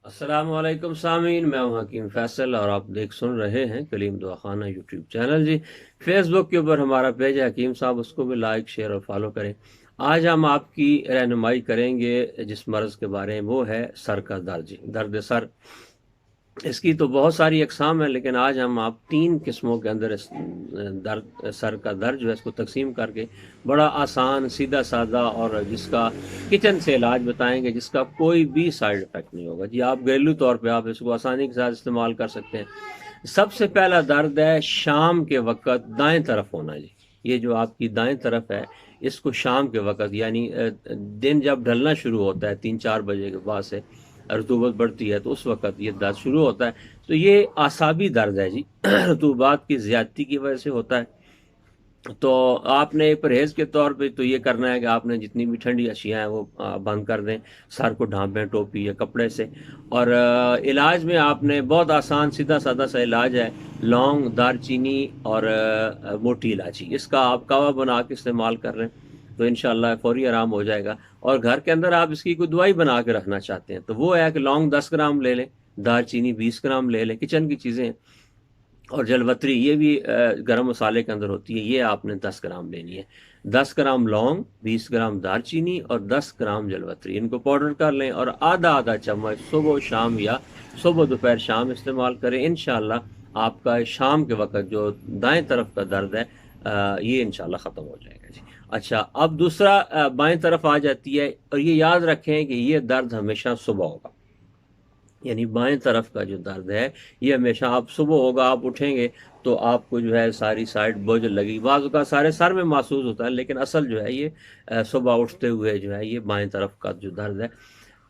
السلام علیکم سامعین، میں ہوں حکیم فیصل اور آپ سن رہے ہیں کلیم دعا خانہ یوٹیوب چینل جی۔ فیس بک کے اوپر ہمارا پیج ہے حکیم صاحب، اس کو بھی لائک شیئر اور فالو کریں۔ آج ہم آپ کی رہنمائی کریں گے جس مرض کے بارے میں، وہ ہے سر کا درد جی، درد سر۔ اس کی تو بہت ساری اقسام ہیں، لیکن آج ہم آپ 3 قسموں کے اندر اس درد سر کا درد جو ہے اس کو تقسیم کر کے بڑا آسان سیدھا سادہ اور جس کا کچن سے علاج بتائیں گے، جس کا کوئی بھی سائیڈ افیکٹ نہیں ہوگا جی۔ آپ گھریلو طور پہ آپ اس کو آسانی کے ساتھ استعمال کر سکتے ہیں۔ سب سے پہلا درد ہے شام کے وقت دائیں طرف ہونا جی۔ یہ جو آپ کی دائیں طرف ہے، اس کو شام کے وقت یعنی دن جب ڈھلنا شروع ہوتا ہے 3-4 بجے کے بعد سے رطوبت بڑھتی ہے تو اس وقت یہ درد شروع ہوتا ہے۔ تو یہ اعصابی درد ہے جی، رطوبات کی زیادتی کی وجہ سے ہوتا ہے۔ تو آپ نے پرہیز کے طور پہ تو یہ کرنا ہے کہ آپ نے جتنی بھی ٹھنڈی اشیاء ہیں وہ بند کر دیں، سر کو ڈھانپیں ٹوپی یا کپڑے سے۔ اور علاج میں آپ نے بہت آسان سیدھا سادہ سا علاج ہے، لونگ، دار چینی اور موٹی الائچی، اس کا آپ کہوہ بنا کے استعمال کر رہے ہیں تو انشاءاللہ فوری آرام ہو جائے گا۔ اور گھر کے اندر آپ اس کی کوئی دوائی بنا کے رکھنا چاہتے ہیں تو وہ ہے کہ لونگ 10 گرام لے لیں، دار چینی 20 گرام لے لیں، کچن کی چیزیں ہیں۔ اور جلوتری یہ بھی گرم مسالے کے اندر ہوتی ہے، یہ آپ نے 10 گرام لینی ہے۔ 10 گرام لونگ، 20 گرام دار چینی اور 10 گرام جلوتری، ان کو پاؤڈر کر لیں اور آدھا چمچ صبح و شام یا صبح دوپہر شام استعمال کریں۔ انشاءاللہ آپ کا شام کے وقت جو دائیں طرف کا درد ہے یہ انشاءاللہ ختم ہو جائے گا جی۔ اچھا، اب دوسرا بائیں طرف آ جاتی ہے، اور یہ یاد رکھیں کہ یہ درد ہمیشہ صبح ہوگا، یعنی بائیں طرف کا جو درد ہے یہ ہمیشہ آپ صبح ہوگا، آپ اٹھیں گے تو آپ کو جو ہے ساری سائڈ بوجھ لگی، بعض اوقات سارے سر میں محسوس ہوتا ہے، لیکن اصل جو ہے یہ صبح اٹھتے ہوئے جو ہے یہ بائیں طرف کا جو درد ہے۔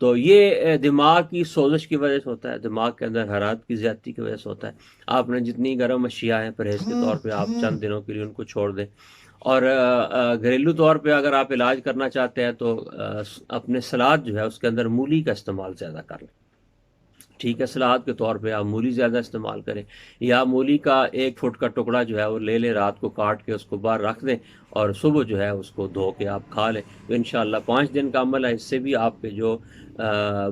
تو یہ دماغ کی سوزش کی وجہ سے ہوتا ہے، دماغ کے اندر حرارت کی زیادتی کی وجہ سے ہوتا ہے۔ آپ نے جتنی گرم اشیاء ہیں پرہیز کے طور پہ آپ چند دنوں کے لیے ان کو چھوڑ دیں۔ اور گھریلو طور پہ اگر آپ علاج کرنا چاہتے ہیں تو اپنے سلاد جو ہے اس کے اندر مولی کا استعمال زیادہ کر لیں، ٹھیک ہے؟ سلاد کے طور پہ آپ مولی زیادہ استعمال کریں، یا مولی کا 1 فٹ کا ٹکڑا جو ہے وہ لے لیں، رات کو کاٹ کے اس کو باہر رکھ دیں اور صبح جو ہے اس کو دھو کے آپ کھا لیں تو انشاءاللہ 5 دن کا عمل ہے، اس سے بھی آپ کے جو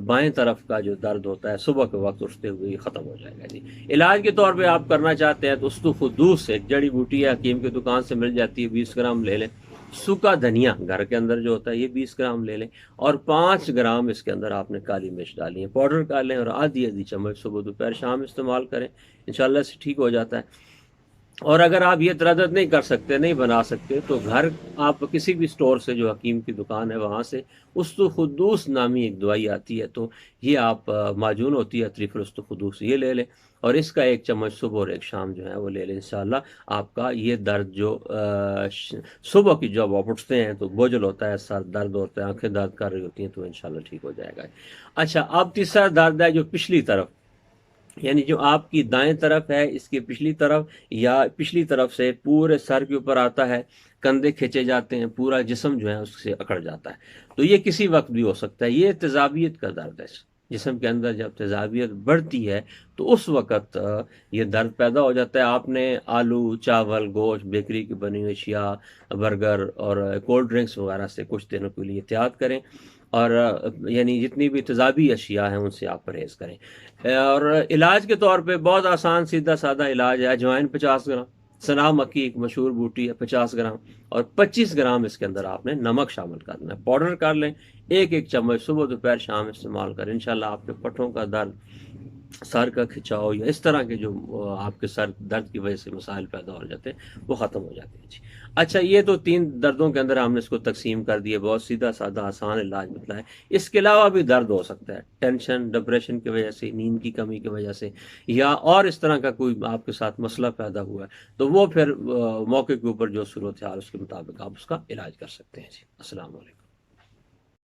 بائیں طرف کا جو درد ہوتا ہے صبح کے وقت اٹھتے ہوئے یہ ختم ہو جائے گا جی۔ علاج کے طور پہ آپ کرنا چاہتے ہیں تو استخدوس سے ایک جڑی بوٹی ہے، حکیم کی دکان سے مل جاتی ہے، 20 گرام لے لیں۔ سوکھا دھنیا گھر کے اندر جو ہوتا ہے یہ 20 گرام لے لیں، اور 5 گرام اس کے اندر آپ نے کالی مرچ ڈالی ہے، پاؤڈر کر لیں اور آدھی چمچ صبح دوپہر شام استعمال کریں، انشاءاللہ سے ٹھیک ہو جاتا ہے۔ اور اگر آپ یہ تردد نہیں کر سکتے، نہیں بنا سکتے، تو گھر آپ کسی بھی سٹور سے جو حکیم کی دکان ہے وہاں سے استخدوس نامی ایک دوائی آتی ہے، تو یہ آپ معجون ہوتی ہے عطریف الاستخدوس، یہ لے لیں اور اس کا 1 چمچ صبح اور 1 شام جو ہے وہ لے لیں۔ انشاءاللہ آپ کا یہ درد جو صبح کی جب آپ اٹھتے ہیں تو بوجھل ہوتا ہے، سر درد ہوتا ہے، آنکھیں درد کر رہی ہوتی ہیں، تو انشاءاللہ ٹھیک ہو جائے گا۔ اچھا، اب تیسرا درد ہے جو پچھلی طرف، یعنی جو آپ کی دائیں طرف ہے اس کی پچھلی طرف یا پچھلی طرف سے پورے سر کے اوپر آتا ہے، کندھے کھینچے جاتے ہیں، پورا جسم جو ہے اس سے اکڑ جاتا ہے، تو یہ کسی وقت بھی ہو سکتا ہے۔ یہ تیزابیت کا درد ہے، جسم کے اندر جب تیزابیت بڑھتی ہے تو اس وقت یہ درد پیدا ہو جاتا ہے۔ آپ نے آلو، چاول، گوشت، بیکری کی بنی ہوئی اشیاء، برگر اور کولڈ ڈرنکس وغیرہ سے کچھ دنوں کے لیے احتیاط کریں، اور یعنی جتنی بھی تیزابی اشیاء ہیں ان سے آپ پرہیز کریں۔ اور علاج کے طور پہ بہت آسان سیدھا سادہ علاج ہے، اجوائن 50 گرام، سنا مکی ایک مشہور بوٹی ہے 50 گرام، اور 25 گرام اس کے اندر آپ نے نمک شامل کرنا ہے، پاؤڈر کر لیں، 1 چمچ صبح دوپہر شام استعمال کریں، انشاءاللہ آپ کے پٹھوں کا درد، سر کا کھچاؤ یا اس طرح کے جو آپ کے سر درد کی وجہ سے مسائل پیدا ہو جاتے ہیں وہ ختم ہو جاتے ہیں جی۔ اچھا، یہ تو 3 دردوں کے اندر ہم نے اس کو تقسیم کر دیے، بہت سیدھا سادہ آسان علاج بتلایا۔ اس کے علاوہ بھی درد ہو سکتا ہے ٹینشن، ڈپریشن کی وجہ سے، نیند کی کمی کی وجہ سے، یا اور اس طرح کا کوئی آپ کے ساتھ مسئلہ پیدا ہوا ہے تو وہ پھر موقع کے اوپر جو صورتحال اس کے مطابق آپ اس کا علاج کر سکتے ہیں جی۔ السلام علیکم۔